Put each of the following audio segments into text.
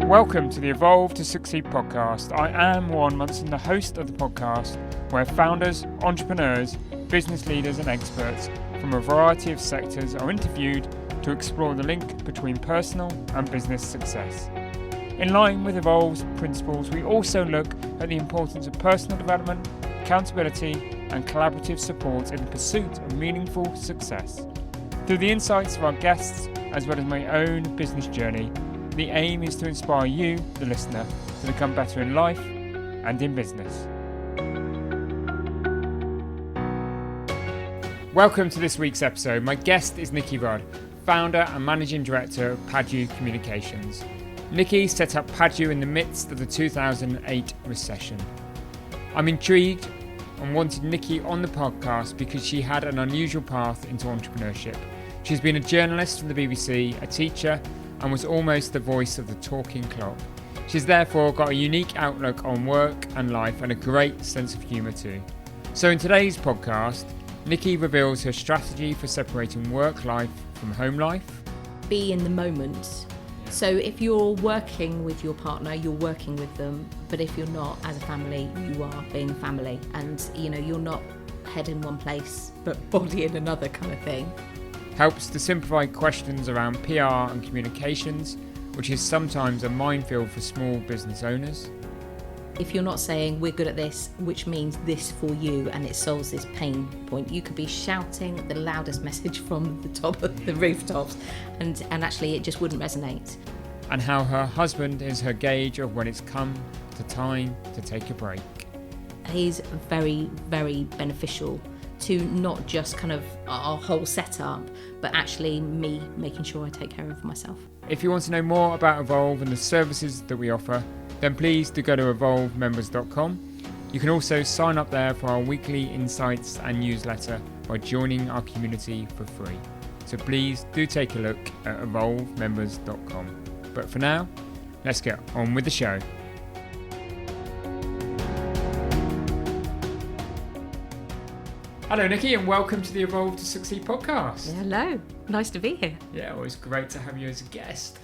Welcome to the Evolve to Succeed podcast. I am Warren Munson, the host of the podcast, where founders, entrepreneurs, business leaders and experts from a variety of sectors are interviewed to explore the link between personal and business success. In line with Evolve's principles, we also look at the importance of personal development, accountability and collaborative support in the pursuit of meaningful success. Through the insights of our guests, as well as my own business journey, the aim is to inspire you, the listener, to become better in life and in business. Welcome to this week's episode. My guest is Nicky Rudd, founder and managing director of Padua Communications. Nicky set up Padua in the midst of the 2008 recession. I'm intrigued and wanted Nicky on the podcast because she had an unusual path into entrepreneurship. She's been a journalist from the BBC, a teacher, and was almost the voice of the talking clock. She's therefore got a unique outlook on work and life and a great sense of humour too. So in today's podcast, Nicky reveals her strategy for separating work life from home life. Be in the moment. So if you're working with your partner, you're working with them, but if you're not, as a family, you are being family, and you're not head in one place but body in another kind of thing. Helps to simplify questions around PR and communications, which is sometimes a minefield for small business owners. If you're not saying we're good at this, which means this for you, and it solves this pain point, you could be shouting the loudest message from the top of the rooftops and actually it just wouldn't resonate. And how her husband is her gauge of when it's come to time to take a break. He's very, very beneficial to not just kind of our whole setup, but actually me making sure I take care of myself. If you want to know more about Evolve and the services that we offer, then please do go to evolvemembers.com. You can also sign up there for our weekly insights and newsletter by joining our community for free. So please do take a look at evolvemembers.com. But for now, let's get on with the show. Hello Nicky, and welcome to the Evolve to Succeed podcast. Hello, nice to be here. Yeah, always great to have you as a guest.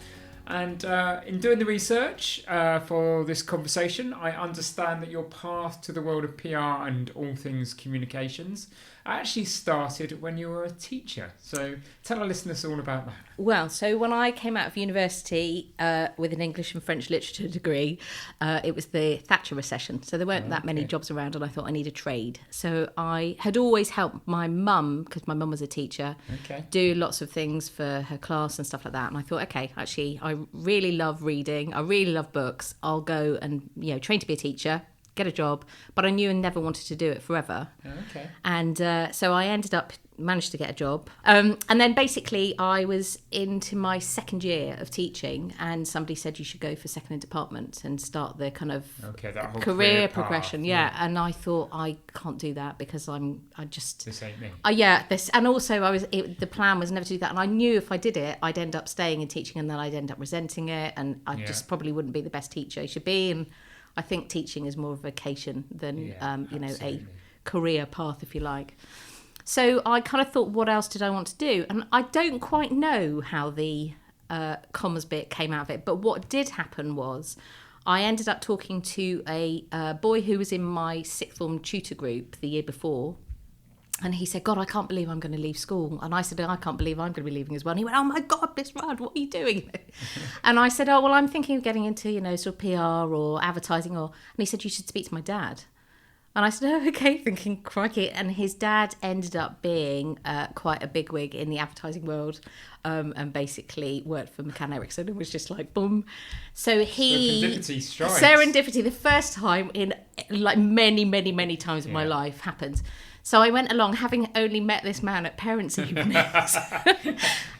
And in doing the research for this conversation, I understand that your path to the world of PR and all things communications actually started when you were a teacher. So tell our listeners all about that. Well, so when I came out of university with an English and French literature degree, it was the Thatcher recession. So there weren't that many jobs around, and I thought I need a trade. So I had always helped my mum, because my mum was a teacher, do lots of things for her class and stuff like that. And I thought, okay, actually, I really love reading. I really love books. I'll go and, train to be a teacher, get a job, but I knew I never wanted to do it forever. And so I managed to get a job. And then basically I was into my second year of teaching, and somebody said you should go for second in department and start the kind of that whole career path, progression. Yeah. And I thought I can't do that because this ain't me. And also the plan was never to do that. And I knew if I did it, I'd end up staying in teaching, and then I'd end up resenting it, and I just probably wouldn't be the best teacher I should be. And I think teaching is more of a vocation than, a career path, if you like. So I kind of thought, what else did I want to do? And I don't quite know how the commas bit came out of it. But what did happen was I ended up talking to a boy who was in my sixth form tutor group the year before. And he said, God, I can't believe I'm going to leave school. And I said, I can't believe I'm going to be leaving as well. And he went, oh my God, Miss Rudd, what are you doing? And I said, oh, well, I'm thinking of getting into, sort of PR or advertising. And he said, you should speak to my dad. And I said, oh, okay, thinking, crikey. And his dad ended up being quite a bigwig in the advertising world, and basically worked for McCann Erickson, and was just like, boom. So Serendipity strikes. Serendipity, the first time in like many, many, many times in my life happened. So I went along, having only met this man at parents' evenings.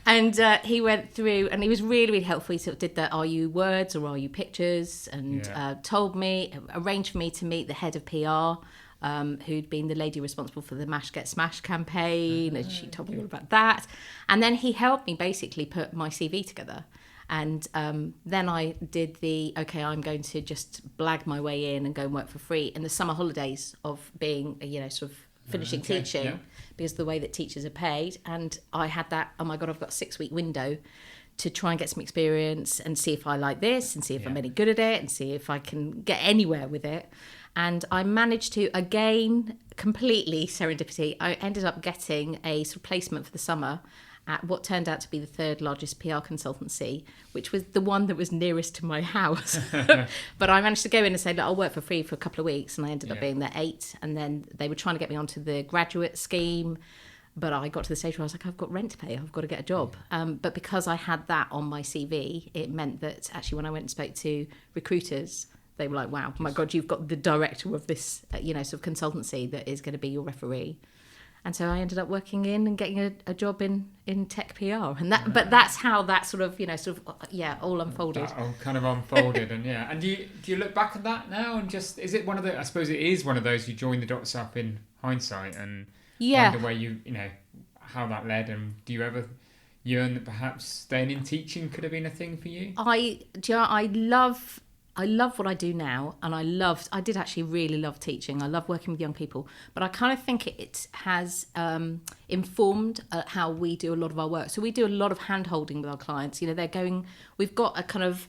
And he went through, and he was really, really helpful. He sort of did the are you words or are you pictures, and arranged for me to meet the head of PR, who'd been the lady responsible for the Mash Get Smashed campaign, and she told me all about that. And then he helped me basically put my CV together. And then I did I'm going to just blag my way in and go and work for free in the summer holidays of being, sort of finishing teaching, because of the way that teachers are paid. And I had that, oh my God, I've got a 6-week window to try and get some experience and see if I like this and see if I'm any good at it and see if I can get anywhere with it. And I managed to, again, completely serendipity, I ended up getting a sort of placement for the summer at what turned out to be the third largest PR consultancy, which was the one that was nearest to my house. But I managed to go in and say, look, I'll work for free for a couple of weeks. And I ended up being there 8. And then they were trying to get me onto the graduate scheme. But I got to the stage where I was like, I've got rent to pay. I've got to get a job. But because I had that on my CV, it meant that actually when I went and spoke to recruiters, they were like, wow, my God, you've got the director of this, sort of consultancy that is going to be your referee. And so I ended up working in and getting a job in tech PR. And but that's how that sort of, all unfolded. That all kind of unfolded. And do you look back at that now and just, is it one of the, I suppose it is one of those, you join the dots up in hindsight and wonder where how that led, and do you ever yearn that perhaps staying in teaching could have been a thing for you? I love what I do now, and I did actually really love teaching. I love working with young people, but I kind of think it has informed how we do a lot of our work. So we do a lot of hand-holding with our clients. We've got a kind of,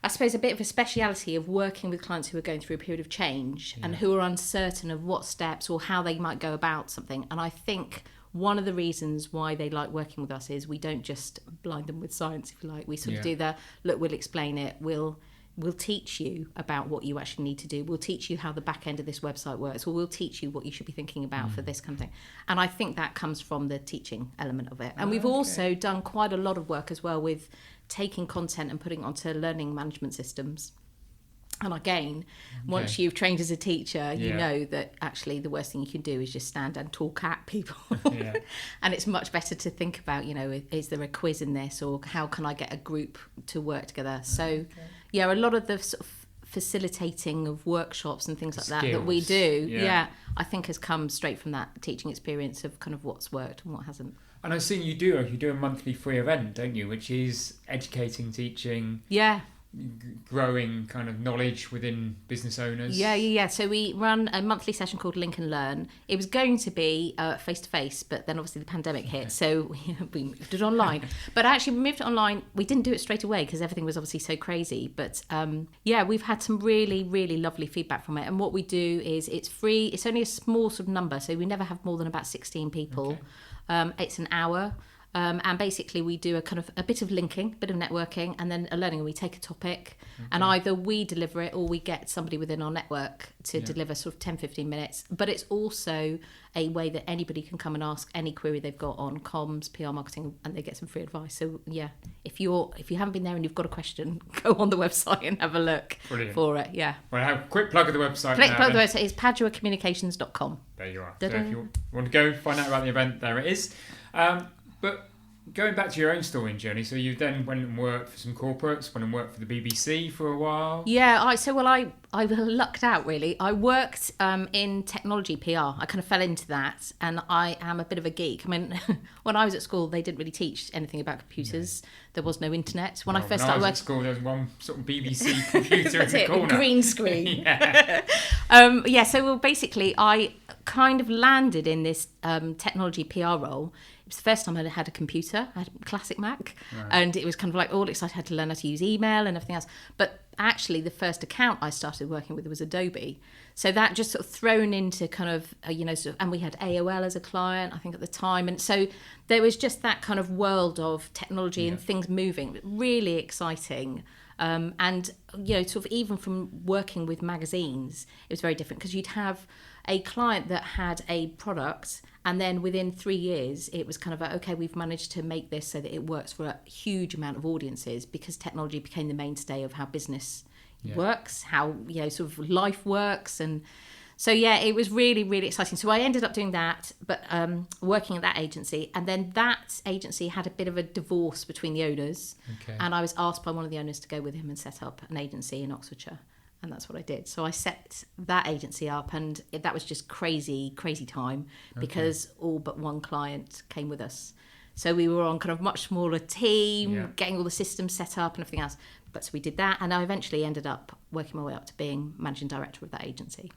I suppose, a bit of a speciality of working with clients who are going through a period of change and who are uncertain of what steps or how they might go about something. And I think one of the reasons why they like working with us is we don't just blind them with science, if you like. We sort of do we'll explain it, we'll teach you about what you actually need to do. We'll teach you how the back end of this website works, or we'll teach you what you should be thinking about for this kind of thing. And I think that comes from the teaching element of it. And we've also done quite a lot of work as well with taking content and putting it onto learning management systems. And again, once you've trained as a teacher, you know that actually the worst thing you can do is just stand and talk at people. And it's much better to think about, is there a quiz in this, or how can I get a group to work together? So, a lot of the sort of facilitating of workshops and things like that we do, I think has come straight from that teaching experience of kind of what's worked and what hasn't. And I've seen you do a monthly free event, don't you, which is educating, teaching, growing kind of knowledge within business owners. So we run a monthly session called Link and Learn. It was going to be face to face, but then obviously the pandemic hit, so we moved it online. But actually we moved it online. We didn't do it straight away because everything was obviously so crazy, but we've had some really, really lovely feedback from it. And what we do is it's free. It's only a small sort of number, so we never have more than about 16 people. It's an hour. And basically we do a bit of linking, a bit of networking, and then a learning, and we take a topic and either we deliver it or we get somebody within our network to deliver sort of 10-15 minutes. But it's also a way that anybody can come and ask any query they've got on comms, PR, marketing, and they get some free advice. So if you haven't been there and you've got a question, go on the website and have a look for it. Well, have a quick plug of the website. Plug of the website is paduacommunications.com. There you are. So if you want to go find out about the event, there it is. But going back to your own story and journey, so you then went and worked for some corporates, went and worked for the BBC for a while. I lucked out really. I worked in technology PR. I kind of fell into that, and I am a bit of a geek. I mean, when I was at school, they didn't really teach anything about computers. There was no internet. When I first started working at school, there was one sort of BBC computer in the corner. Green screen. So basically, I kind of landed in this technology PR role. It was the first time I had a computer. I had a classic Mac, and it was kind of like all excited. I had to learn how to use email and everything else. But actually, the first account I started working with was Adobe. So that just sort of thrown into kind of, and we had AOL as a client, I think, at the time. And so there was just that kind of world of technology and things moving, really exciting. And, sort of even from working with magazines, it was very different because you'd have a client that had a product, and then within 3 years it was kind of okay, we've managed to make this so that it works for a huge amount of audiences, because technology became the mainstay of how business works, how sort of life works. And so it was really, really exciting. So I ended up doing that, but working at that agency, and then that agency had a bit of a divorce between the owners, and I was asked by one of the owners to go with him and set up an agency in Oxfordshire. And that's what I did. So I set that agency up, and that was just crazy time, because all but one client came with us. So we were on kind of much smaller team, getting all the systems set up and everything else. But so we did that, and I eventually ended up working my way up to being managing director of that agency.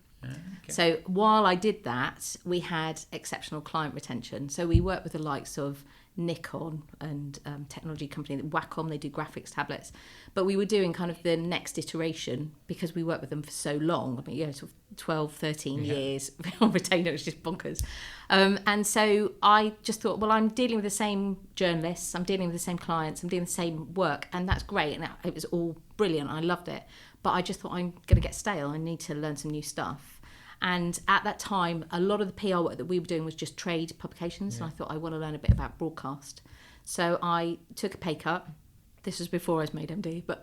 So while I did that, we had exceptional client retention. So we worked with the likes of Nikon and technology company, Wacom, they do graphics tablets. But we were doing kind of the next iteration because we worked with them for so long. I mean, sort of 12, 13 years on retainer. It was just bonkers. And so I just thought, well, I'm dealing with the same journalists, I'm dealing with the same clients, I'm doing the same work, and that's great. And it was all brilliant. I loved it. But I just thought, I'm going to get stale. I need to learn some new stuff. And at that time, a lot of the PR work that we were doing was just trade publications. And I thought, I want to learn a bit about broadcast. So I took a pay cut. This was before I was made MD, but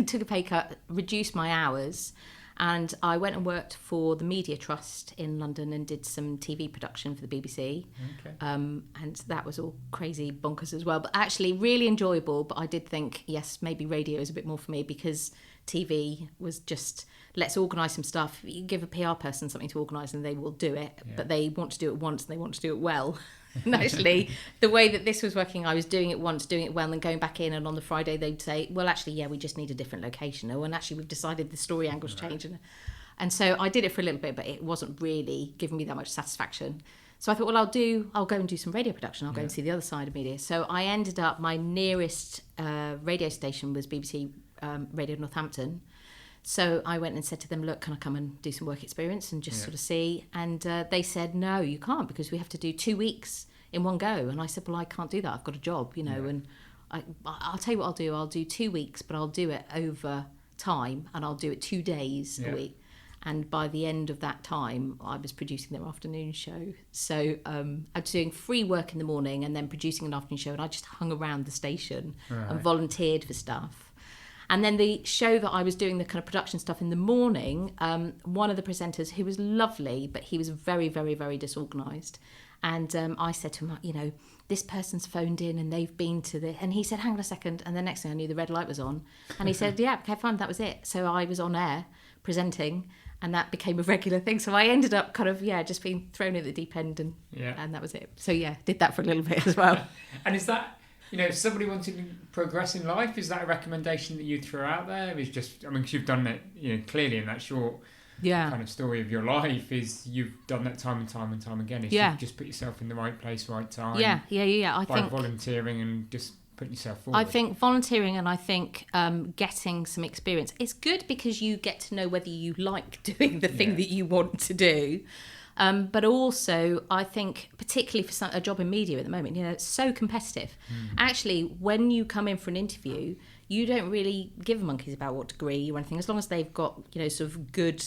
took a pay cut, reduced my hours, and I went and worked for the Media Trust in London and did some TV production for the BBC. Okay. And that was all crazy bonkers as well, but actually really enjoyable. But I did think, yes, maybe radio is a bit more for me, because TV was just, let's organise some stuff. You give a PR person something to organise and they will do it, but they want to do it once and they want to do it well. And actually, the way that this was working, I was doing it once, doing it well, and then going back in, and on the Friday they'd say, well, actually, we just need a different location. Oh, and actually, we've decided the story angle's changed. And so I did it for a little bit, but it wasn't really giving me that much satisfaction. So I thought, well, I'll go and do some radio production. I'll go and see the other side of media. So I ended up, my nearest radio station was BBC Radio Northampton. So I went and said to them, look, can I come and do some work experience and just sort of see? And they said, no, you can't, because we have to do 2 weeks in one go. And I said, well, I can't do that. I've got a job, and I'll tell you what I'll do. I'll do 2 weeks, but I'll do it over time, and I'll do it 2 days a week. And by the end of that time, I was producing their afternoon show. So I was doing free work in the morning and then producing an afternoon show. And I just hung around the station and volunteered for stuff. And then the show that I was doing, the kind of production stuff in the morning, one of the presenters, who was lovely, but he was very, very, very disorganised. And I said to him, this person's phoned in and they've been to the... And he said, hang on a second. And the next thing I knew, the red light was on. And he said, yeah, okay, fine, that was it. So I was on air presenting, and that became a regular thing. So I ended up kind of, just being thrown at the deep end, and that was it. So, did that for a little bit as well. And is that... if somebody wanted to progress in life, is that a recommendation that you throw out there? Is just, because you've done it, clearly in that short kind of story of your life, is you've done that time and time and time again. Is you've just put yourself in the right place, right time. I think volunteering and just putting yourself forward. I think volunteering, and I think getting some experience. It's good because you get to know whether you like doing the thing that you want to do. But also, I think, particularly for a job in media at the moment, it's so competitive. Actually, when you come in for an interview, you don't really give monkeys about what degree or anything, as long as they've got, sort of good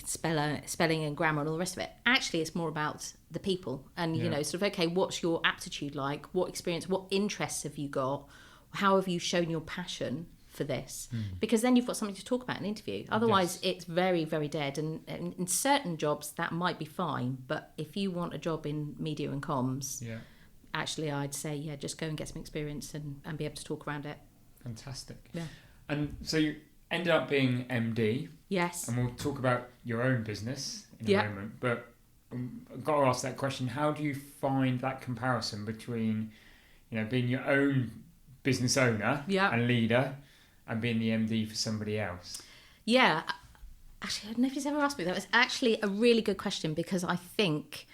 spelling and grammar and all the rest of it. Actually, it's more about the people and, sort of, okay, what's your aptitude like? What experience, what interests have you got? How have you shown your passion for this? Because then you've got something to talk about in an interview. Otherwise, it's very, very dead. And in certain jobs, that might be fine. But if you want a job in media and comms, actually, I'd say, just go and get some experience and be able to talk around it. Fantastic. Yeah. And so you ended up being MD. Yes. And we'll talk about your own business in a moment. But I've got to ask that question. How do you find that comparison between, being your own business owner and leader and being the MD for somebody else? Yeah. Actually, nobody's ever asked me. That was actually a really good question, because I think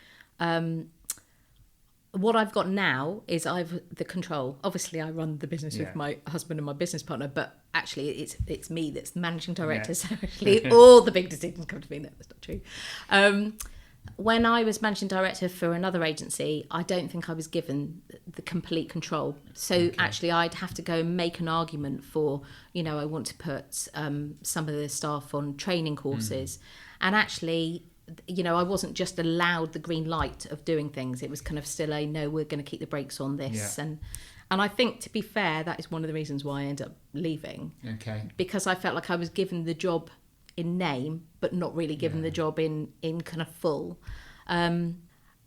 what I've got now is I've the control. Obviously, I run the business with my husband and my business partner, but actually it's me that's the managing director. So actually all the big decisions come to me. No, that's not true. When I was managing director for another agency, I don't think I was given the complete control. So actually, I'd have to go and make an argument for, I want to put some of the staff on training courses. And actually, I wasn't just allowed the green light of doing things. It was kind of still no, we're going to keep the brakes on this. Yeah. And I think, to be fair, that is one of the reasons why I ended up leaving. Okay. Because I felt like I was given the job in name, but not really given the job in kind of full. And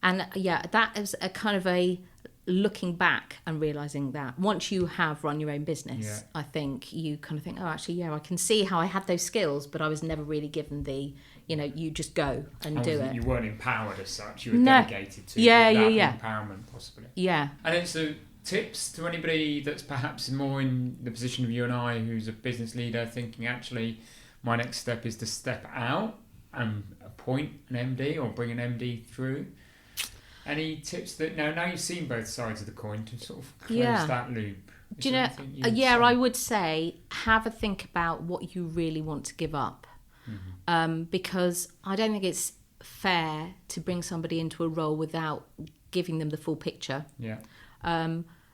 that is a kind of a looking back and realising that once you have run your own business, I think you kind of think, oh, actually, I can see how I had those skills, but I was never really given the, you just go and do it. You weren't empowered as such, you were delegated to empowerment, possibly. Yeah. And it's tips to anybody that's perhaps more in the position of you and I, who's a business leader, thinking, actually, my next step is to step out and appoint an MD or bring an MD through? Any tips that now you've seen both sides of the coin to sort of close that loop? Do you know? I would say have a think about what you really want to give up, because I don't think it's fair to bring somebody into a role without giving them the full picture. Yeah.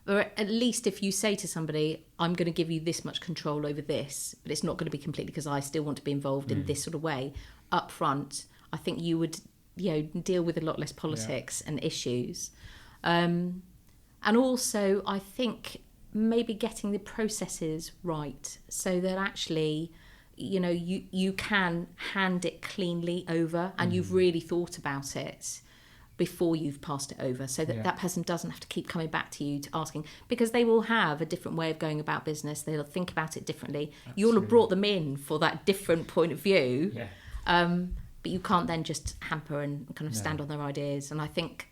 Or at least if you say to somebody, I'm going to give you this much control over this, but it's not going to be completely because I still want to be involved in this sort of way up front, I think you would, deal with a lot less politics and issues. And also, I think maybe getting the processes right so that actually, you can hand it cleanly over and you've really thought about it before you've passed it over, so that that person doesn't have to keep coming back to you to asking, because they will have a different way of going about business. They'll think about it differently. Absolutely. You'll have brought them in for that different point of view. But you can't then just hamper and kind of stand on their ideas. And I think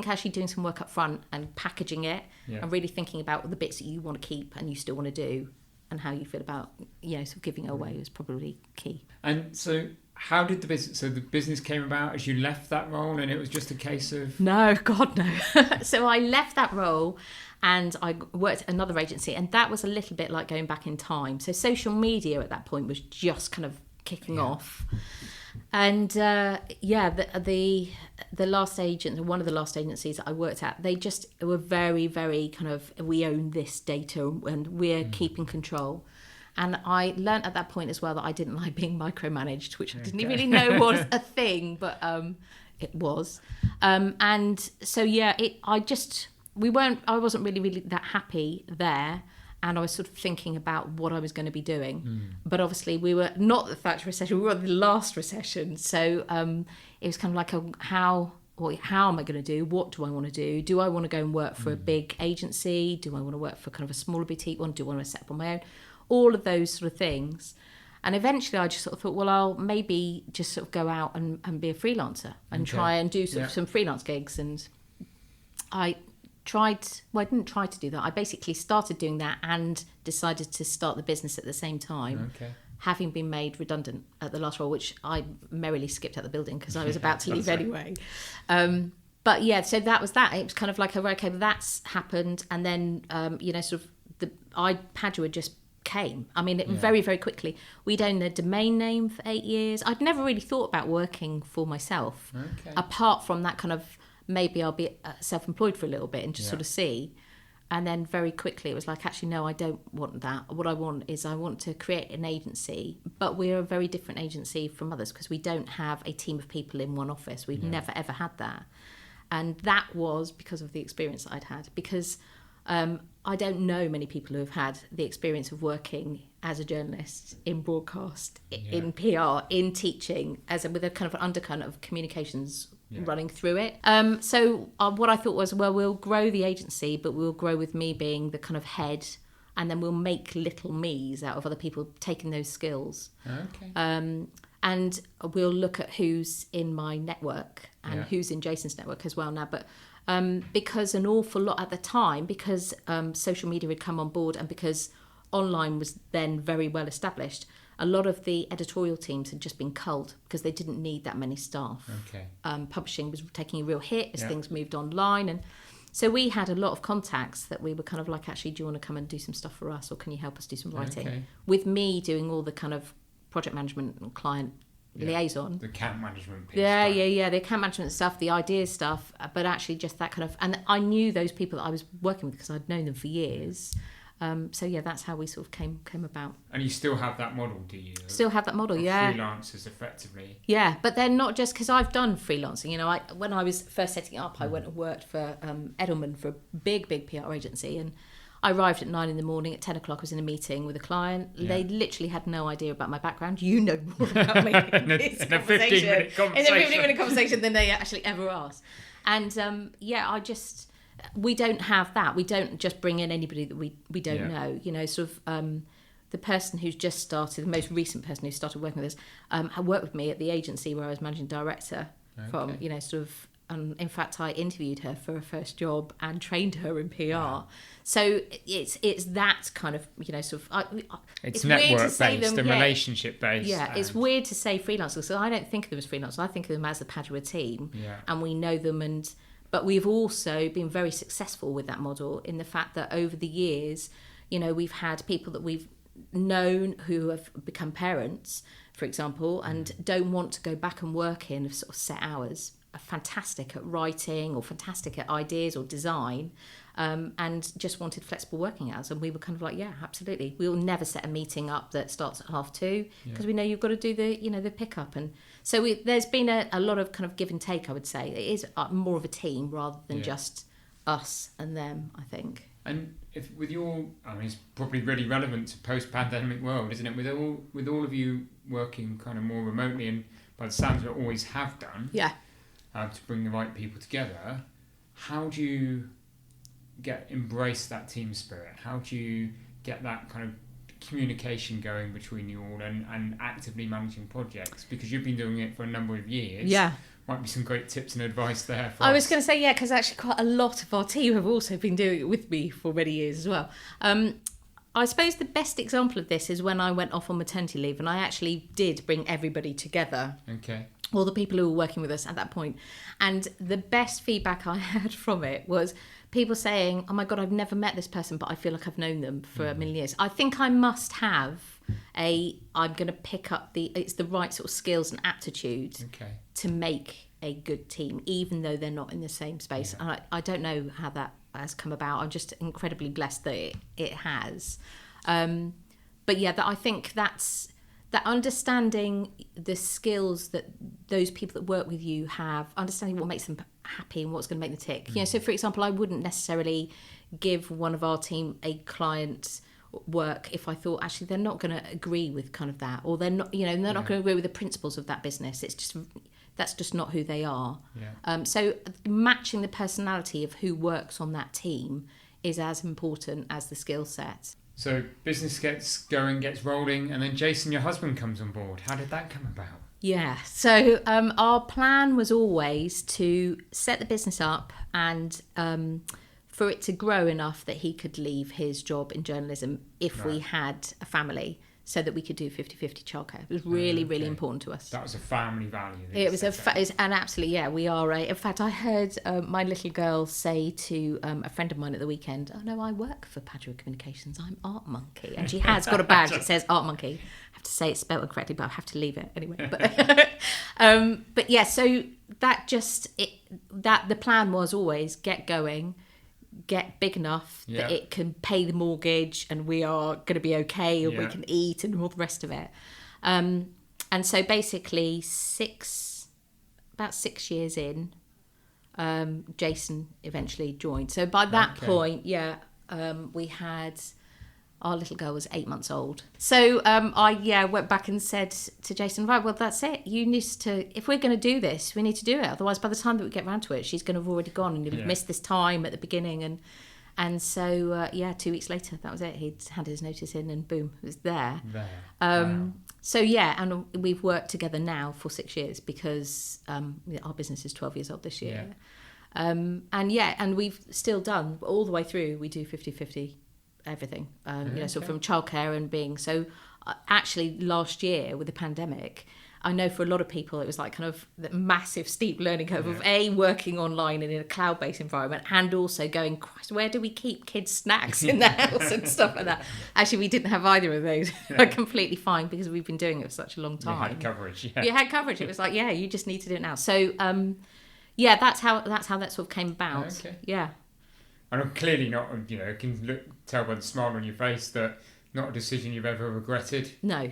actually doing some work up front and packaging it and really thinking about the bits that you want to keep and you still want to do and how you feel about, sort of giving it away is probably key. And so how did the business came about as you left that role, and it was just a case of... No, God, no. So I left that role and I worked at another agency, and that was a little bit like going back in time. So social media at that point was just kind of kicking off. And the last agent, one of the last agencies that I worked at, they just were very, very kind of, we own this data and we're keeping control. And I learnt at that point as well that I didn't like being micromanaged, which I didn't really know was a thing, but it was. And so, I wasn't really that happy there. And I was sort of thinking about what I was going to be doing. But obviously we were not the Thatcher recession, we were the last recession. So it was kind of like, how am I going to do? What do I want to do? Do I want to go and work for a big agency? Do I want to work for kind of a smaller boutique one? Do I want to set up on my own? All of those sort of things. And eventually I just sort of thought, well, I'll maybe just sort of go out and be a freelancer and try and do some freelance gigs. And I didn't try to do that. I basically started doing that and decided to start the business at the same time, having been made redundant at the last role, which I merrily skipped out the building because I was about to leave anyway. But yeah, so that was that. It was kind of like, okay, that's happened. And then, Padua just came. I mean, very, very quickly. We'd owned the domain name for 8 years. I'd never really thought about working for myself, apart from that kind of, maybe I'll be self-employed for a little bit and just sort of see. And then very quickly it was like, actually, no, I don't want that. What I want to create an agency, but we're a very different agency from others because we don't have a team of people in one office. We've never, ever had that. And that was because of the experience that I'd had. Because I don't know many people who have had the experience of working as a journalist in broadcast, in PR, in teaching, with a kind of an undercurrent of communications running through it. So what I thought was, well, we'll grow the agency, but we'll grow with me being the kind of head, and then we'll make little me's out of other people taking those skills. And we'll look at who's in my network and who's in Jason's network as well now. But because an awful lot at the time, because social media had come on board and because online was then very well established, a lot of the editorial teams had just been culled because they didn't need that many staff. Publishing was taking a real hit as things moved online. And so we had a lot of contacts that we were kind of like, actually, do you want to come and do some stuff for us, or can you help us do some writing? With me doing all the kind of project management and client liaison. The account management piece. The account management stuff, the ideas stuff, but actually just that kind of... And I knew those people that I was working with because I'd known them for years. That's how we sort of came about. And you still have that model, do you? Still have that model, Freelancers, effectively. Yeah, but they're not just because I've done freelancing. When I was first setting it up, I went and worked for Edelman, for a big PR agency, and I arrived at 9 a.m. At 10 o'clock I was in a meeting with a client. They literally had no idea about my background. You know more about me in a 15-minute conversation than they actually ever asked. And we don't have that. We don't just bring in anybody that we don't know. The person who's just started, the most recent person who started working with us, had worked with me at the agency where I was managing director from, in fact, I interviewed her for her first job and trained her in PR. Yeah. So it's that kind of, it's network-based and relationship-based. Yeah, it's weird to say freelancers. So I don't think of them as freelancers. I think of them as the Padua team, and we know them. But we've also been very successful with that model in the fact that over the years, you know, we've had people that we've known who have become parents, for example, and don't want to go back and work in sort of set hours, are fantastic at writing or fantastic at ideas or design, and just wanted flexible working hours. And we were kind of like, yeah, absolutely. We'll never set a meeting up that starts at 2:30 because we know you've got to do the pickup. And so there's been a lot of kind of give and take, I would say. It is more of a team rather than just us and them, I think. And if with your, I mean, it's probably really relevant to post-pandemic world, isn't it? With all of you working kind of more remotely, and by the sounds of it, always have done. Yeah. To bring the right people together, how do you embrace that team spirit? How do you get that kind of communication going between you all and actively managing projects? Because you've been doing it for a number of years. Yeah. Might be some great tips and advice there for I was going to say, because actually quite a lot of our team have also been doing it with me for many years as well. I suppose the best example of this is when I went off on maternity leave, and I actually did bring everybody together. Okay. All the people who were working with us at that point. And the best feedback I had from it was people saying, oh my God, I've never met this person, but I feel like I've known them for a million years. I think I must have I'm going to pick up it's the right sort of skills and aptitude to make a good team, even though they're not in the same space. And I don't know how that has come about. I'm just incredibly blessed that it has. But yeah, I think that's that understanding the skills that those people that work with you have, understanding what makes them happy and what's going to make them tick. You know, so for example, I wouldn't necessarily give one of our team a client work if I thought actually they're not going to agree with kind of that, or they're not, you know, they're not going to agree with the principles of that business. That's just not who they are. So matching the personality of who works on that team is as important as the skill set. So business gets going, gets rolling, and then Jason, your husband, comes on board. How did that come about? Yeah, so our plan was always to set the business up and for it to grow enough that he could leave his job in journalism if we had a family, so that we could do 50-50 childcare. It was really important to us. That was a family value. It was and absolutely, we are in fact, I heard my little girl say to a friend of mine at the weekend, oh no, I work for Padua Communications, I'm Art Monkey. And she has got a badge that says Art Monkey. I have to say it's spelled incorrectly, but I have to leave it anyway. But yeah, so that the plan was always get going, get big enough that it can pay the mortgage and we are going to be okay, and we can eat and all the rest of it. And so basically about 6 years in, Jason eventually joined. So by that point, we had, our little girl was 8 months old. So I went back and said to Jason, right, well, that's it. You need to, if we're going to do this, we need to do it. Otherwise, by the time that we get around to it, she's going to have already gone and you've missed this time at the beginning. And so, 2 weeks later, that was it. He'd handed his notice in and boom, it was there. Wow. So, and we've worked together now for 6 years because our business is 12 years old this year. And we've still done, all the way through, we do 50-50. Everything, so from childcare and being so. Actually, last year with the pandemic, I know for a lot of people it was like kind of the massive steep learning curve of working online and in a cloud-based environment, and also going, Christ, where do we keep kids' snacks in the house and stuff like that? Actually, we didn't have either of those. Completely fine because we've been doing it for such a long time. You had coverage. You had coverage. It was like, you just need to do it now. So, that's how that sort of came about. Okay. Yeah. And I'm clearly not, can tell by the smile on your face that not a decision you've ever regretted. No.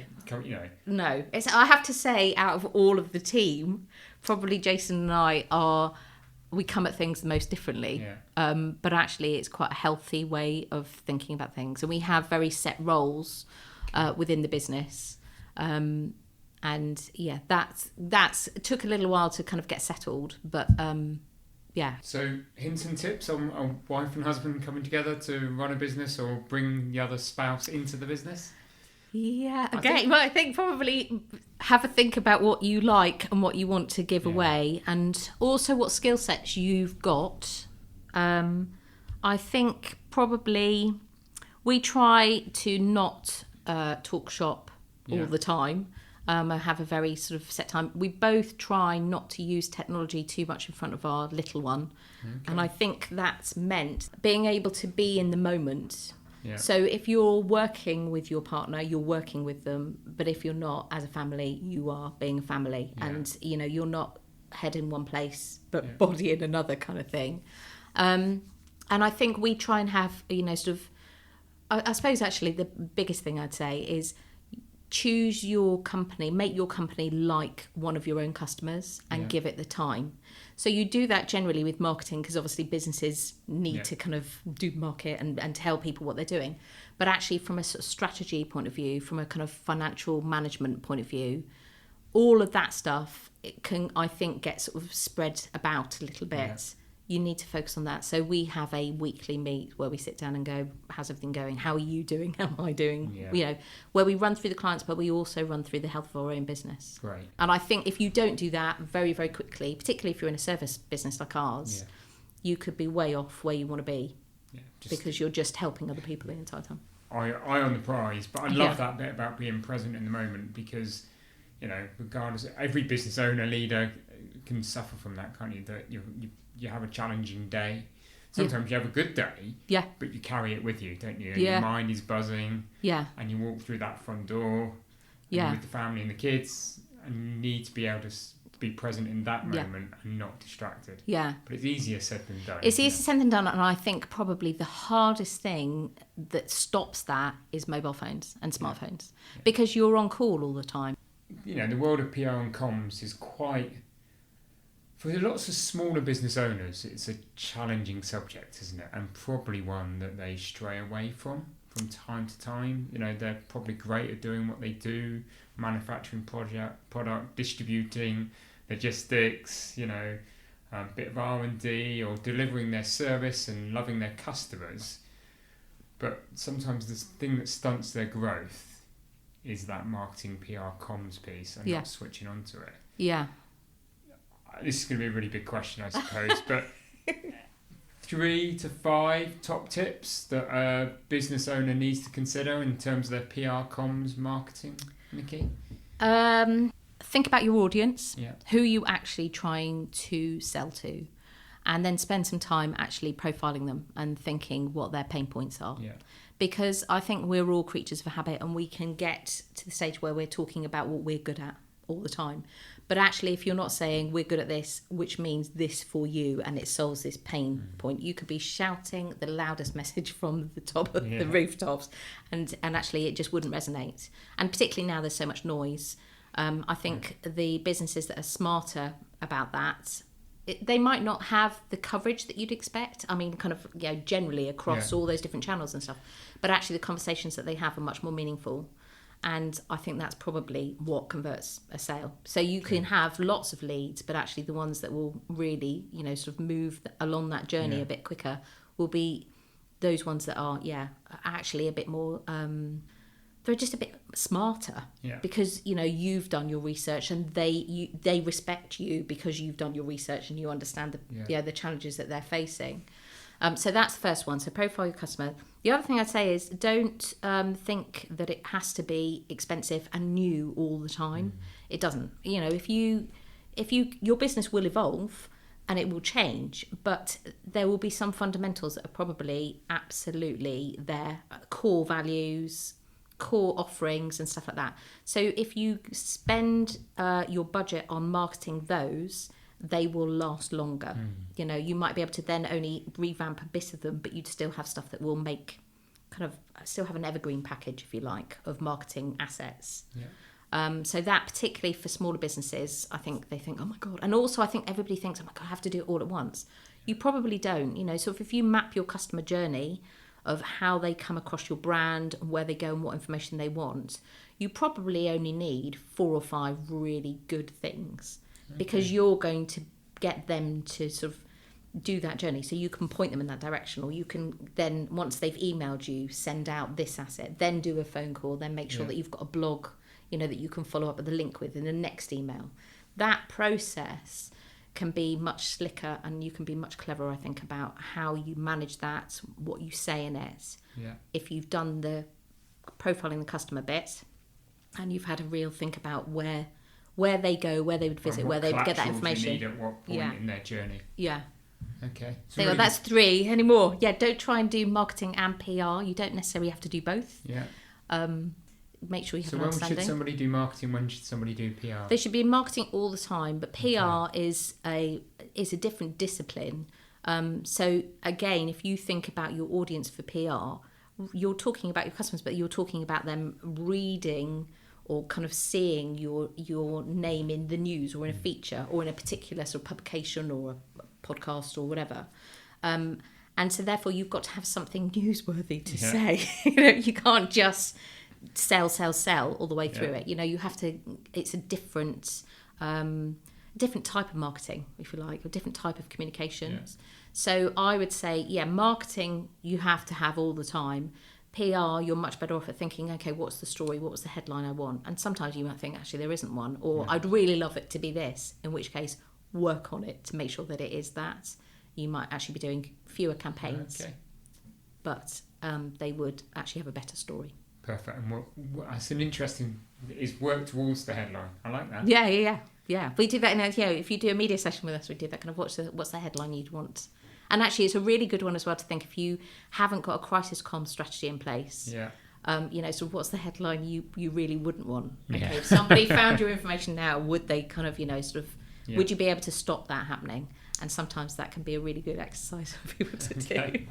No. I have to say, out of all of the team, probably Jason and I we come at things the most differently. But actually, it's quite a healthy way of thinking about things. And we have very set roles within the business. And that's it took a little while to kind of get settled, but So hints and tips on wife and husband coming together to run a business or bring the other spouse into the business? I think probably have a think about what you like and what you want to give away, and also what skill sets you've got. I think probably we try to not talk shop all the time. I have a very sort of set time. We both try not to use technology too much in front of our little one. Okay. And I think that's meant being able to be in the moment. Yeah. So if you're working with your partner, you're working with them. But if you're not, as a family, you are being a family. Yeah. And, you're not head in one place, but body in another kind of thing. And I think we try and have, sort of, I suppose actually the biggest thing I'd say is choose your company, make your company like one of your own customers and give it the time. So you do that generally with marketing, because obviously businesses need to kind of do market and tell people what they're doing. But actually from a sort of strategy point of view, from a kind of financial management point of view, all of that stuff, it can, I think, get sort of spread about a little bit. Yeah. You need to focus on that. So we have a weekly meet where we sit down and go, how's everything going? How are you doing? How am I doing? Yeah. Where we run through the clients, but we also run through the health of our own business. Right. And I think if you don't do that very, very quickly, particularly if you're in a service business like ours, you could be way off where you want to be because you're just helping other people the entire time. Eye on the prize. But I love that bit about being present in the moment, because, regardless, every business owner, leader can suffer from that, can't you? That you have a challenging day. Sometimes you have a good day, but you carry it with you, don't you? And your mind is buzzing, and you walk through that front door with the family and the kids, and you need to be able to be present in that moment and not distracted. Yeah. But it's easier said than done. It's easier said than done, and I think probably the hardest thing that stops that is mobile phones and smartphones, because you're on call all the time. The world of PR and comms is quite... For lots of smaller business owners, it's a challenging subject, isn't it? And probably one that they stray away from time to time. They're probably great at doing what they do, manufacturing product, distributing, logistics, a bit of R&D, or delivering their service and loving their customers. But sometimes the thing that stunts their growth is that marketing, PR, comms piece, and not switching onto it. Yeah. This is going to be a really big question, I suppose, but 3 to 5 top tips that a business owner needs to consider in terms of their PR, comms, marketing, Nicky? Think about your audience, who are you actually trying to sell to, and then spend some time actually profiling them and thinking what their pain points are. Yeah. Because I think we're all creatures of habit, and we can get to the stage where we're talking about what we're good at all the time. But actually, if you're not saying we're good at this, which means this for you, and it solves this pain point, you could be shouting the loudest message from the top of the rooftops, and actually it just wouldn't resonate. And particularly now there's so much noise. I think the businesses that are smarter about that, they might not have the coverage that you'd expect. I mean, kind of generally across all those different channels and stuff. But actually the conversations that they have are much more meaningful. And I think that's probably what converts a sale. So you can have lots of leads, but actually the ones that will really, sort of move along that journey a bit quicker will be those ones that are, actually a bit more, they're just a bit smarter because, you've done your research, and they respect you because you've done your research and you understand the challenges that they're facing. So that's the first one. So profile your customer. The other thing I'd say is don't think that it has to be expensive and new all the time. It doesn't. If your business will evolve and it will change, but there will be some fundamentals that are probably absolutely there, core values, core offerings and stuff like that. So if you spend your budget on marketing those, they will last longer. You might be able to then only revamp a bit of them, but you'd still have stuff that will make still have an evergreen package, if you like, of marketing assets. So that particularly for smaller businesses, I think they think, oh my God. And also I think everybody thinks, oh my God, I have to do it all at once. You probably don't, So if you map your customer journey of how they come across your brand, where they go and what information they want, you probably only need 4 or 5 really good things. Because you're going to get them to sort of do that journey. So you can point them in that direction, or you can then, once they've emailed you, send out this asset, then do a phone call, then make sure that you've got a blog, that you can follow up with a link with in the next email. That process can be much slicker, and you can be much cleverer, I think, about how you manage that, what you say in it. If you've done the profiling the customer bit, and you've had a real think about where they go, where they would visit, where they would get that information. Need at what point in their journey. Yeah. Okay. So really that's 3 anymore. Yeah, don't try and do marketing and PR. You don't necessarily have to do both. Yeah. Make sure you have an understanding. So when should somebody do marketing? When should somebody do PR? They should be in marketing all the time, but PR is a different discipline. So again, if you think about your audience for PR, you're talking about your customers, but you're talking about them reading or kind of seeing your name in the news or in a feature or in a particular sort of publication or a podcast or whatever. And so therefore you've got to have something newsworthy to say. You can't just sell all the way through it. You have to, it's a different type of marketing, if you like, or different type of communications. So I would say, marketing you have to have all the time. PR, you're much better off at thinking, okay, what's the story? What was the headline I want? And sometimes you might think, actually, there isn't one, or I'd really love it to be this, in which case, work on it to make sure that it is that. You might actually be doing fewer campaigns, but they would actually have a better story. Perfect. And that's an interesting, is work towards the headline. I like that. Yeah. We do that if you do a media session with us, we do that kind of what's the headline you'd want. And actually, it's a really good one as well to think if you haven't got a crisis comm strategy in place. So what's the headline you really wouldn't want? Okay, if somebody found your information now, would they kind of would you be able to stop that happening? And sometimes that can be a really good exercise for people to do.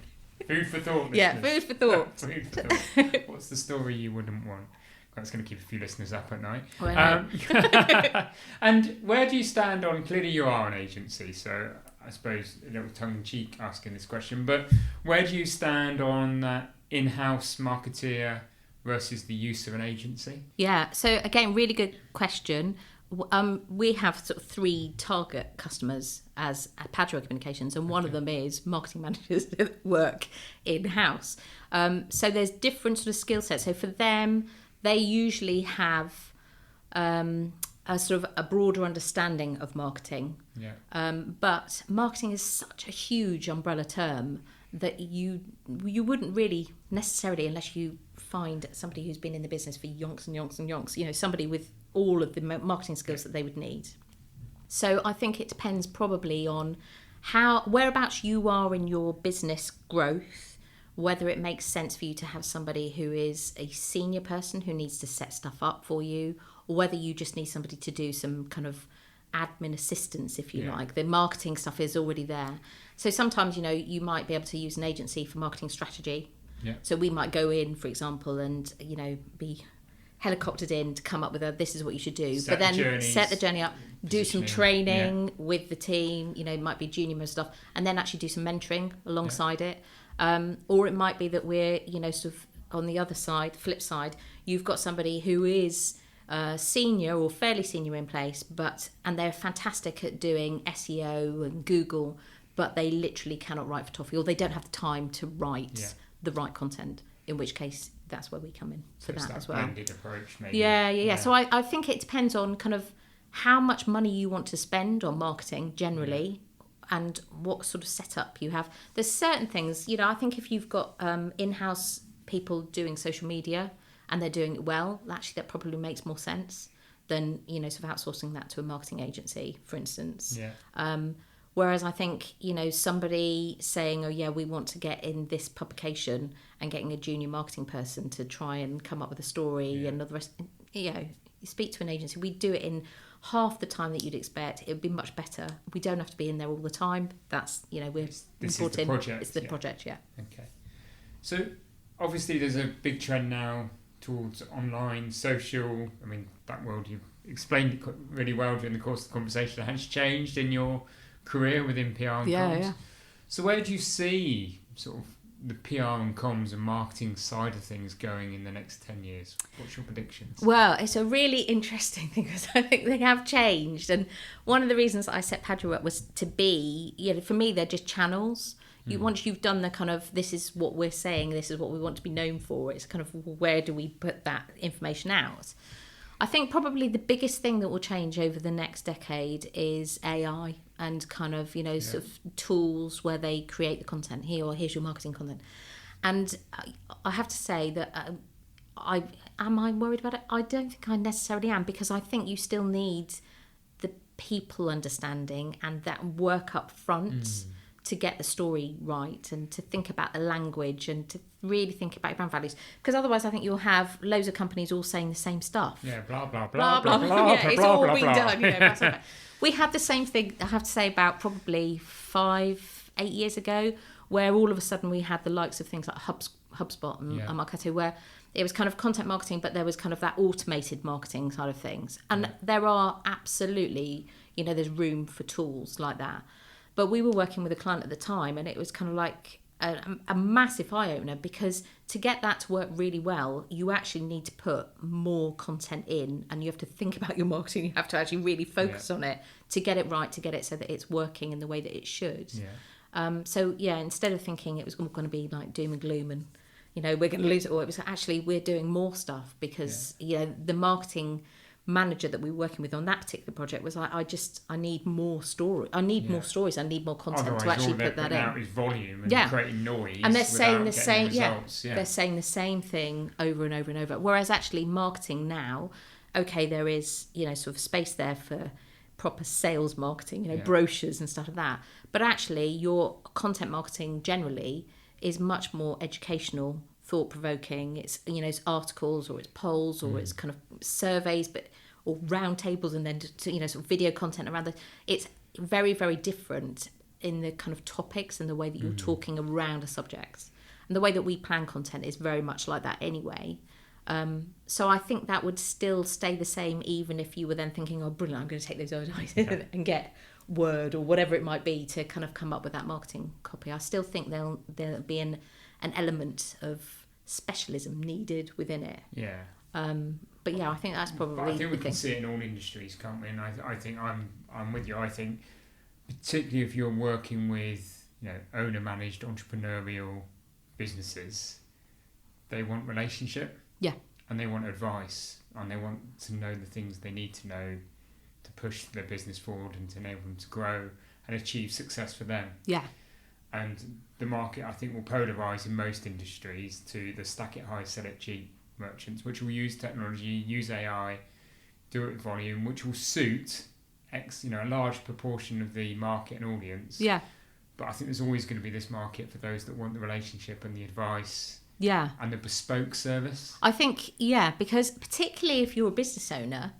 Food for thought. Food for thought. Food for thought. What's the story you wouldn't want? That's going to keep a few listeners up at night. And where do you stand on? Clearly, you are an agency, so I suppose a little tongue-in-cheek asking this question, but where do you stand on that in-house marketeer versus the use of an agency? Yeah, so again, really good question. We have sort of 3 target customers as Padua Communications, and one of them is marketing managers that work in-house. So there's different sort of skill sets. So for them, they usually have a sort of a broader understanding of marketing. But marketing is such a huge umbrella term that you wouldn't really necessarily, unless you find somebody who's been in the business for yonks and yonks and yonks, somebody with all of the marketing skills that they would need. So I think it depends probably on whereabouts you are in your business growth, whether it makes sense for you to have somebody who is a senior person who needs to set stuff up for you, or whether you just need somebody to do some kind of admin assistance, if you like. The marketing stuff is already there. So sometimes, you might be able to use an agency for marketing strategy. So we might go in, for example, and, be helicoptered in to come up with this is what you should do. But then set the journey up, do some training with the team, it might be junior stuff, and then actually do some mentoring alongside it. Or it might be that we're, sort of on the other side, flip side, you've got somebody who is senior or fairly senior in place, and they're fantastic at doing SEO and Google, but they literally cannot write for toffee, or they don't have the time to write the right content, in which case that's where we come in for that as well. Blended approach, maybe. Yeah. So I think it depends on kind of how much money you want to spend on marketing generally, and what sort of setup you have. There's certain things, I think if you've got in-house people doing social media and they're doing it well, actually that probably makes more sense than, sort of outsourcing that to a marketing agency, for instance. Whereas I think, somebody saying, we want to get in this publication, and getting a junior marketing person to try and come up with a story and all the rest, you speak to an agency. We do it in half the time that you'd expect. It would be much better. We don't have to be in there all the time. That's, we're this important. Is the project. It's the project, Okay. So obviously there's a big trend now towards online, social. I mean, that world you've explained it really well during the course of the conversation. Has changed in your career within PR and comms. So where do you see sort of the PR and comms and marketing side of things going in the next 10 years? What's your predictions? Well, it's a really interesting thing, because I think they have changed. And one of the reasons I set Padua up was to be, for me, they're just channels. Once you've done the kind of, this is what we're saying, this is what we want to be known for, it's kind of, where do we put that information out? I think probably the biggest thing that will change over the next decade is AI and kind of, sort of tools where they create the content. Here's your marketing content. And I have to say that am I worried about it? I don't think I necessarily am, because I think you still need the people understanding and that work up front to get the story right, and to think about the language, and to really think about your brand values. Because otherwise I think you'll have loads of companies all saying the same stuff. Yeah, blah, blah, blah, blah, blah, blah, yeah, it's blah, all blah, been blah. done. We had the same thing, I have to say, about probably 5-8 years ago, where all of a sudden we had the likes of things like HubSpot and Marketo, where it was kind of content marketing, but there was kind of that automated marketing side of things. And there are absolutely, there's room for tools like that. But we were working with a client at the time, and it was kind of like a massive eye-opener, because to get that to work really well, you actually need to put more content in, and you have to think about your marketing. You have to actually really focus on it to get it right, to get it so that it's working in the way that it should. Instead of thinking it was all going to be like doom and gloom and, we're going to lose it all, it was actually we're doing more stuff, because, the marketing manager that we were working with on that particular project was like, I need more story. I need more stories. I need more content. Otherwise, to actually put that in. Out is volume and creating noise. And they're saying the same. Results. They're saying the same thing over and over and over. Whereas actually marketing now, okay, there is sort of space there for proper sales marketing, brochures and stuff like that. But actually, your content marketing generally is much more educational, thought-provoking. It's it's articles, or it's polls, or it's kind of surveys, or round tables, and then sort of video content around it. It's very, very different in the kind of topics and the way that you're talking around a subject. And the way that we plan content is very much like that anyway. So I think that would still stay the same, even if you were then thinking, oh, brilliant, I'm going to take those ideas and get Word or whatever it might be to kind of come up with that marketing copy. I still think there'll be an element of specialism needed within it. Yeah. But yeah, I think that's probably. But I think we can see it in all industries, can't we? And I think I'm with you. I think particularly if you're working with owner-managed entrepreneurial businesses, they want relationship. Yeah. And they want advice, and they want to know the things they need to know to push their business forward and to enable them to grow and achieve success for them. Yeah. And the market, I think, will polarise in most industries to the stack it high, sell it cheap merchants, which will use technology, use AI, do it with volume, which will suit a large proportion of the market and audience. Yeah. But I think there's always going to be this market for those that want the relationship and the advice. Yeah. And the bespoke service. I think, because particularly if you're a business owner,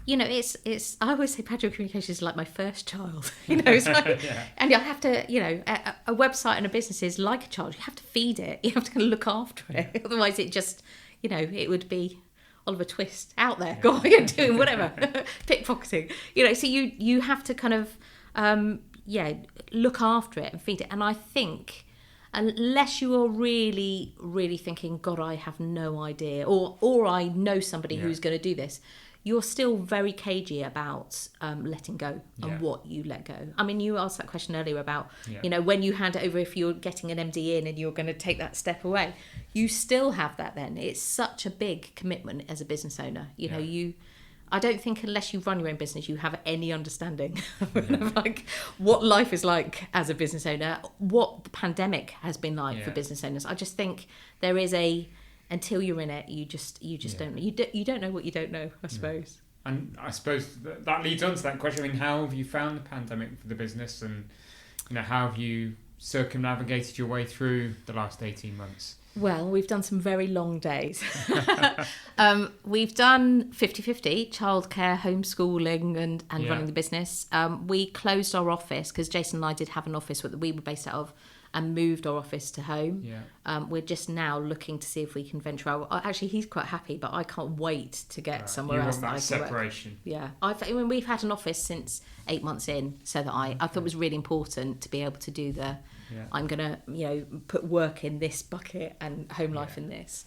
it's I always say Padua Communications is like my first child. It's like, and you have to, a website and a business is like a child. You have to feed it. You have to kind of look after it. Otherwise, it just, it would be Oliver Twist out there going and doing whatever, pickpocketing. So you have to kind of, look after it and feed it. And I think, unless you are really, really thinking, God, I have no idea, or I know somebody who's going to do this, you're still very cagey about letting go and what you let go. I mean, you asked that question earlier about, when you hand it over, if you're getting an MD in and you're going to take that step away, you still have that then. It's such a big commitment as a business owner. I don't think unless you run your own business, you have any understanding of like what life is like as a business owner, what the pandemic has been like for business owners. I just think there is until you're in it, you just don't know. You don't know what you don't know, I suppose. And I suppose that leads on to that question. I mean, how have you found the pandemic for the business, and how have you circumnavigated your way through the last 18 months? Well, we've done some very long days. We've done 50-50, childcare, homeschooling and running the business. We closed our office because Jason and I did have an office that we were based out of, and moved our office to home. We're just now looking to see if we can venture out. Actually, he's quite happy, but I can't wait to get somewhere else that I can separation. Work. Yeah, we've had an office since 8 months in, so that I thought it was really important to be able to do I'm gonna put work in this bucket and home life in this.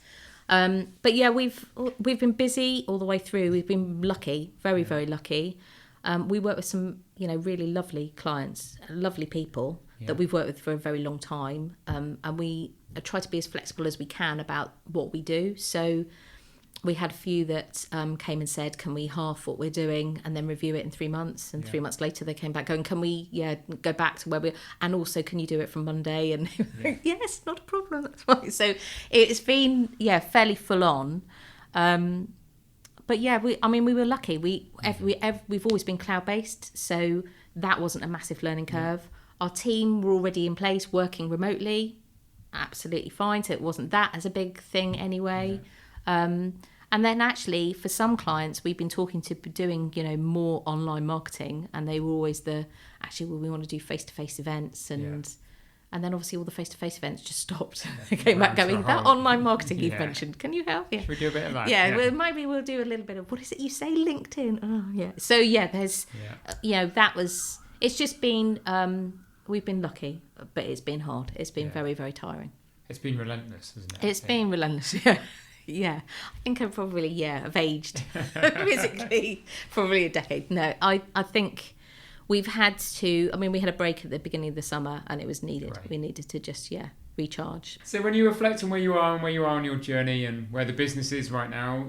But we've been busy all the way through. We've been lucky, very, very lucky. We work with some really lovely clients, lovely people that we've worked with for a very long time, and we try to be as flexible as we can about what we do. So we had a few that came and said, can we half what we're doing and then review it in 3 months? And 3 months later they came back going, can we go back to where and also can you do it from Monday? And yes, not a problem, that's fine. So it's been fairly full on. But yeah, we were lucky. We've always been cloud-based, so that wasn't a massive learning curve. Our team were already in place, working remotely, absolutely fine. So it wasn't that as a big thing anyway. And then actually, for some clients, we've been talking to doing, more online marketing, and they were always we want to do face-to-face events, and then obviously all the face-to-face events just stopped. They came back going, that online marketing you've mentioned, can you help? Yeah. Should we do a bit of that? Yeah, well, maybe we'll do a little bit of, what is it you say, LinkedIn? Oh, yeah. So, yeah, there's, it's just been, we've been lucky, but it's been hard. It's been very, very tiring. It's been relentless, hasn't it? It's been relentless, yeah. Yeah. I think I've probably, I've aged physically probably a decade. No, I think... We've had to, we had a break at the beginning of the summer and it was needed. Right. We needed to just, recharge. So when you reflect on where you are and where you are on your journey and where the business is right now,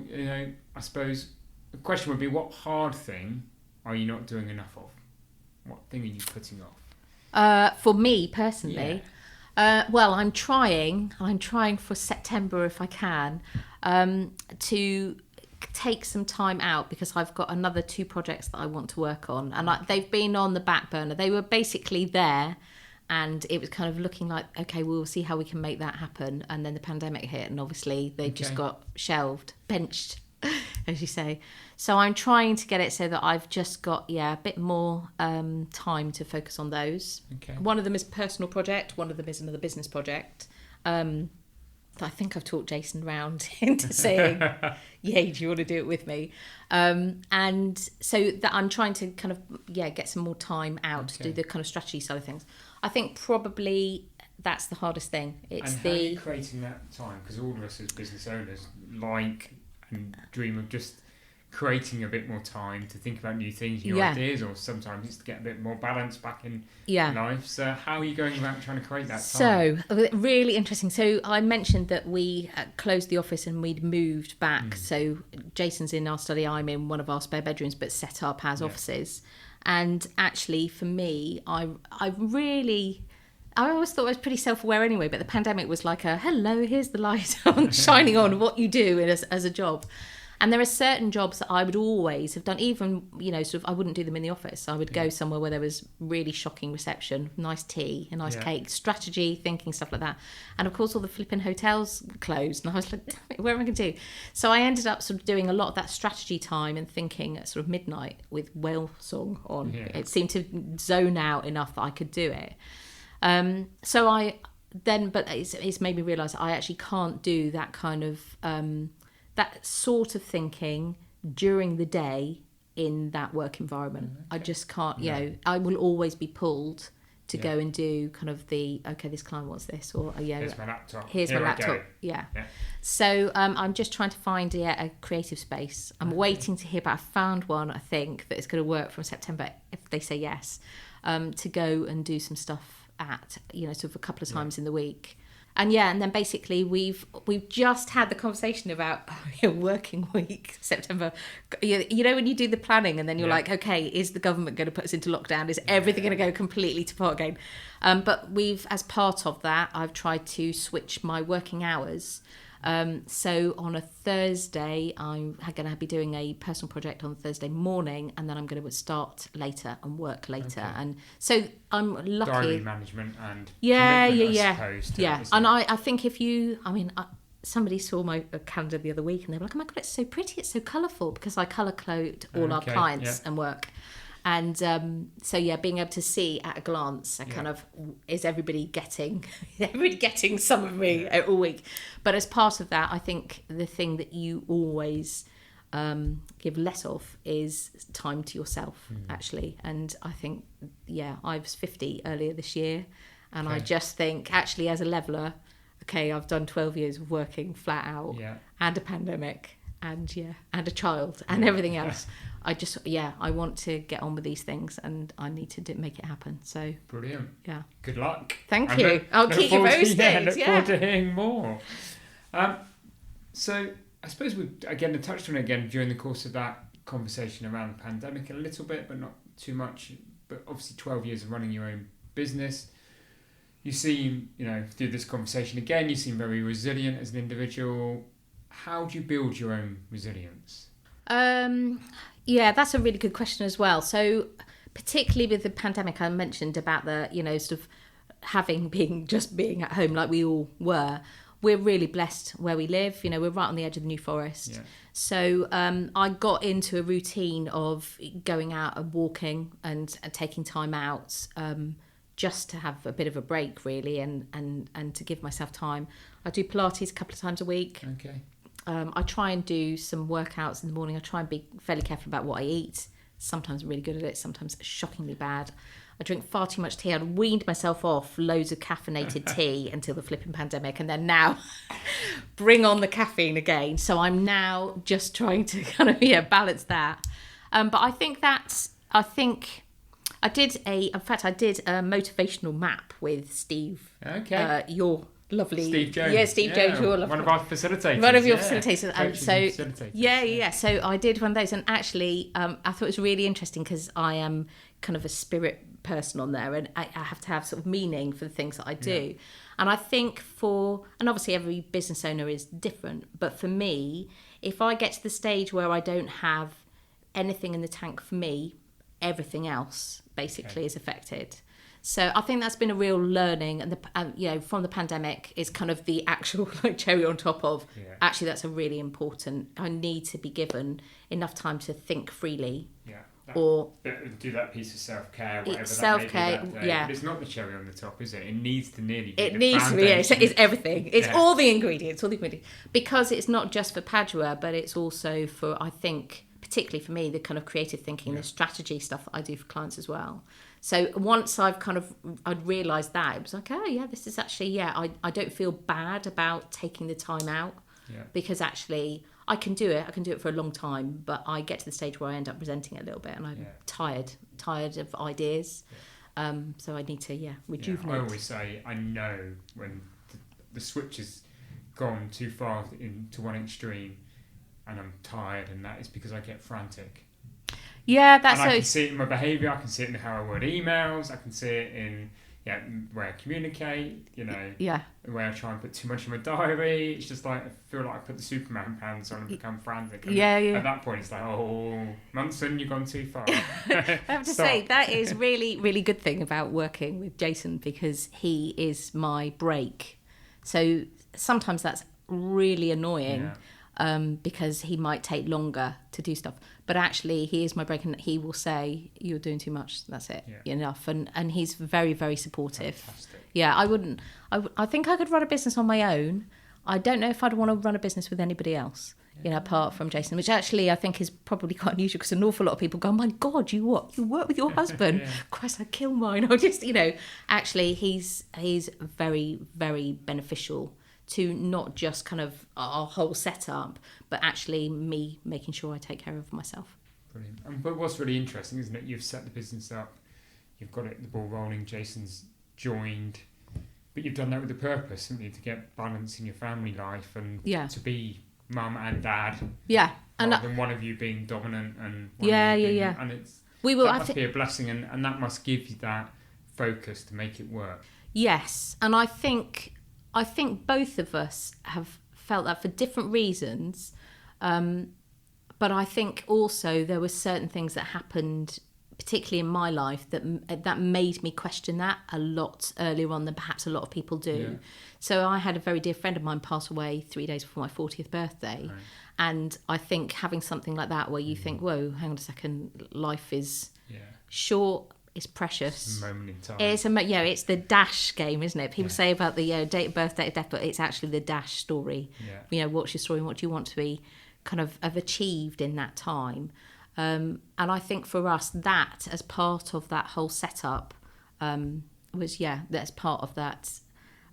I suppose the question would be, what hard thing are you not doing enough of? What thing are you putting off? For me personally, well, I'm trying for September if I can, to take some time out because I've got another 2 projects that I want to work on, and they've been on the back burner. They were basically there and it was kind of looking like, okay, we'll see how we can make that happen, and then the pandemic hit and obviously they just got benched as you say. So I'm trying to get it so that I've just got a bit more time to focus on those. One of them is a personal project, one of them is another business project. I think I've talked Jason round into saying, yay, do you want to do it with me? And so that I'm trying to kind of, get some more time out to do the kind of strategy side of things. I think probably that's the hardest thing. It's how are you creating that time? Because all of us as business owners like and dream of just creating a bit more time to think about new things, new ideas, or sometimes it's to get a bit more balance back in life. So how are you going about trying to create that time? So, really interesting. So I mentioned that we closed the office and we'd moved back. So Jason's in our study, I'm in one of our spare bedrooms, but set up as offices. And actually, for me, I always thought I was pretty self-aware anyway, but the pandemic was like hello, here's the light shining on what you do as a job. And there are certain jobs that I would always have done, even, I wouldn't do them in the office. I would go somewhere where there was really shocking reception, nice tea, a nice cake, strategy, thinking, stuff like that. And of course, all the flipping hotels closed. And I was like, where am I going to do? So I ended up sort of doing a lot of that strategy time and thinking at sort of midnight with whale song on. Yeah. It seemed to zone out enough that I could do it. But it's made me realise I actually can't do that kind of... that sort of thinking during the day in that work environment. I just can't, I will always be pulled to go and do kind of this client wants this, or here's my laptop. Here's my laptop. Yeah. So I'm just trying to find a creative space. I'm waiting to hear, but I found one, I think, that is going to work from September if they say yes, to go and do some stuff at, sort of a couple of times in the week. And then basically we've just had the conversation about working week, September. When you do the planning and then you're like, okay, is the government going to put us into lockdown? Is everything going to go completely to pot again? But as part of that, I've tried to switch my working hours. So on a Thursday, I'm going to be doing a personal project on Thursday morning, and then I'm going to start later and work later. And so I'm lucky. Diary management and commitment, I suppose, And I think if you, somebody saw my calendar the other week and they were like, oh my God, it's so pretty, it's so colourful, because I colour code all our clients and work. And being able to see at a glance kind of, is everybody getting some of me all week? But as part of that, I think the thing that you always give less of is time to yourself, actually. And I think, I was 50 earlier this year, and I just think, actually, as a leveller, okay, I've done 12 years of working flat out, and a pandemic, and a child, and everything else. I just, I want to get on with these things, and I need to make it happen. So brilliant. Yeah. Good luck. Thank you. I'll keep you posted. Look forward to hearing more. So I suppose we touched on it again during the course of that conversation around the pandemic a little bit, but not too much. But obviously 12 years of running your own business. You seem, through this conversation again, you seem very resilient as an individual. how do you build your own resilience? Yeah, that's a really good question as well. So particularly with the pandemic, I mentioned about the, sort of being at home like we all were. We're really blessed where we live. We're right on the edge of the New Forest. Yeah. So I got into a routine of going out and walking and taking time out, just to have a bit of a break, really, and to give myself time. I do Pilates a couple of times a week. Okay. I try and do some workouts in the morning. I try and be fairly careful about what I eat. Sometimes I'm really good at it, sometimes shockingly bad. I drink far too much tea. I'd weaned myself off loads of caffeinated tea until the flipping pandemic, and then now bring on the caffeine again. So I'm now just trying to kind of balance that. But I think I did a motivational map with Steve. Okay. Your lovely Steve Jones. Yeah, Steve Jones, your lovely. One of our facilitators. One of your facilitators. And so facilitators. Yeah. So I did one of those, and actually I thought it was really interesting because I am kind of a spirit person on there, and I have to have sort of meaning for the things that I do. Yeah. And I think and obviously every business owner is different, but for me, if I get to the stage where I don't have anything in the tank for me, everything else basically is affected. So I think that's been a real learning, and from the pandemic is kind of the actual cherry on top of. Yeah. Actually, that's a really important. I need to be given enough time to think freely. Yeah. Or do that piece of self-care, whatever self-care, that may be that day. yeah. But it's not the cherry on the top, is it? It needs to nearly be. It needs to be. It's everything. It's all the ingredients. Because it's not just for Padua, but it's also for, I think, particularly for me, the kind of creative thinking, the strategy stuff that I do for clients as well. So once I'd realised that, it was like, oh yeah, this is actually, I don't feel bad about taking the time out, because actually I can do it. I can do it for a long time, but I get to the stage where I end up resenting it a little bit, and I'm tired of ideas. So I need to, rejuvenate. I always say, I know when the switch has gone too far into one extreme, and I'm tired, and that is because I get frantic. Yeah, I can see it in my behaviour. I can see it in how I word emails. I can see it in where I communicate. The way I try and put too much in my diary. It's just like I feel like I put the Superman pants on and become frantic. And at that point, it's like, oh, Munson, you've gone too far. I have to say that is really, really good thing about working with Jason, because he is my break. So sometimes that's really annoying. Yeah. Because he might take longer to do stuff, but actually he is my break, and he will say, you're doing too much, that's it, enough, and he's very, very supportive. Fantastic. I think I could run a business on my own. I don't know if I'd want to run a business with anybody else, apart from Jason, which actually I think is probably quite unusual, because an awful lot of people go, oh my God, you work with your husband? Christ, I'd kill mine. I just, actually he's very, very beneficial to not just kind of our whole setup, but actually me making sure I take care of myself. Brilliant. But what's really interesting, isn't it? You've set the business up, you've got the ball rolling, Jason's joined, but you've done that with a purpose, haven't you? To get balance in your family life and to be mum and dad. Yeah. Rather than one of you being dominant and and that must be a blessing, and that must give you that focus to make it work. Yes, and I think both of us have felt that for different reasons, but I think also there were certain things that happened, particularly in my life, that made me question that a lot earlier on than perhaps a lot of people do. Yeah. So I had a very dear friend of mine pass away 3 days before my 40th birthday, right. And I think having something like that where you think, whoa, hang on a second, life is short. It's precious. It's a moment in time. It's the dash game, isn't it? People say about the date of birth, date of death, but it's actually the dash story. Yeah. What's your story and what do you want to be kind of have achieved in that time? And I think for us, that as part of that whole setup that's part of that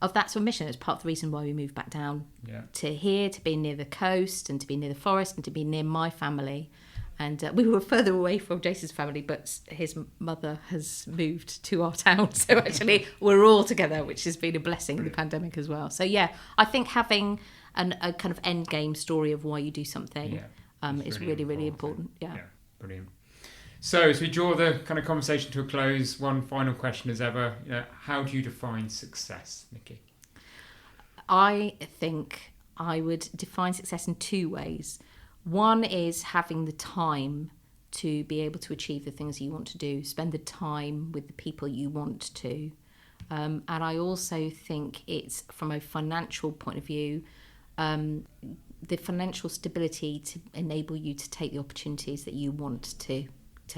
sort of mission. It's part of the reason why we moved back down to here, to be near the coast and to be near the forest and to be near my family. And we were further away from Jason's family, but his mother has moved to our town. So actually we're all together, which has been a blessing in the pandemic as well. So I think having a kind of end game story of why you do something is really, really important. Yeah, brilliant. So as we draw the kind of conversation to a close, one final question as ever. How do you define success, Nicky? I think I would define success in two ways. One is having the time to be able to achieve the things you want to do, spend the time with the people you want to. And I also think it's, from a financial point of view, the financial stability to enable you to take the opportunities that you want to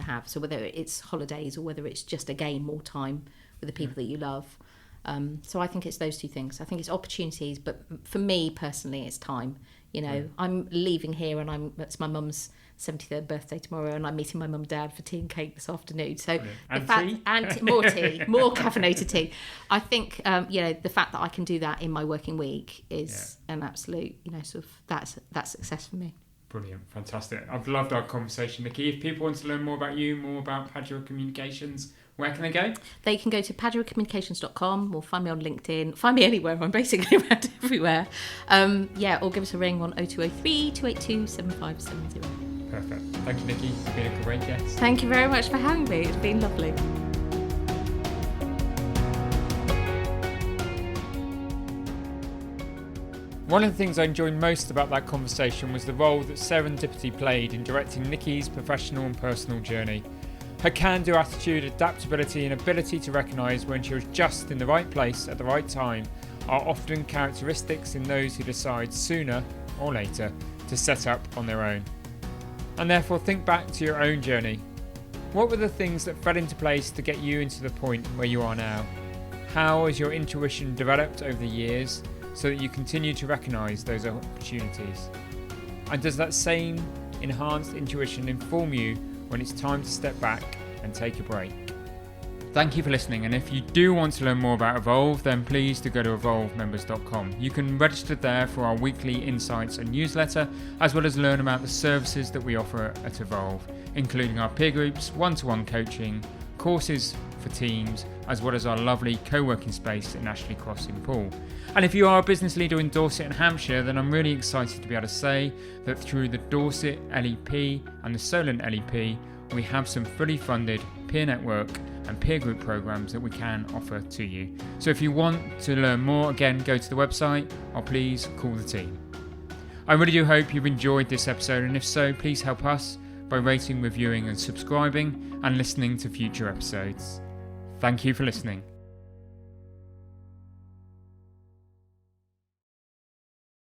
have. So whether it's holidays or whether it's just, again, more time with the people that you love. So I think it's those two things. I think it's opportunities, but for me personally, it's time. You know, I'm leaving here and it's my mum's 73rd birthday tomorrow, and I'm meeting my mum and dad for tea and cake this afternoon. So more tea, more caffeinated tea. I think, the fact that I can do that in my working week is an absolute, sort of that's success for me. Brilliant, fantastic. I've loved our conversation, Nicky. If people want to learn more about you, more about Padua Communications, where can they go? They can go to paduacommunications.com or find me on LinkedIn. Find me anywhere. I'm basically around everywhere. Or give us a ring on 0203 282 7570. Perfect. Thank you, Nicky. You've been a great guest. Thank you very much for having me. It's been lovely. One of the things I enjoyed most about that conversation was the role that serendipity played in directing Nicky's professional and personal journey. Her can-do attitude, adaptability and ability to recognise when she was just in the right place at the right time are often characteristics in those who decide sooner or later to set up on their own. And therefore think back to your own journey. What were the things that fell into place to get you into the point where you are now? How has your intuition developed over the years so that you continue to recognise those opportunities? And does that same enhanced intuition inform you when it's time to step back and take a break? Thank you for listening, and if you do want to learn more about Evolve, then please do go to evolvemembers.com. You can register there for our weekly insights and newsletter, as well as learn about the services that we offer at Evolve, including our peer groups, one-to-one coaching, courses for teams, as well as our lovely co-working space in Ashley Cross in Poole. And if you are a business leader in Dorset and Hampshire, then I'm really excited to be able to say that through the Dorset LEP and the Solent LEP, we have some fully funded peer network and peer group programs that we can offer to you. So if you want to learn more, again, go to the website or please call the team. I really do hope you've enjoyed this episode, and if so, please help us by rating, reviewing and subscribing and listening to future episodes. Thank you for listening.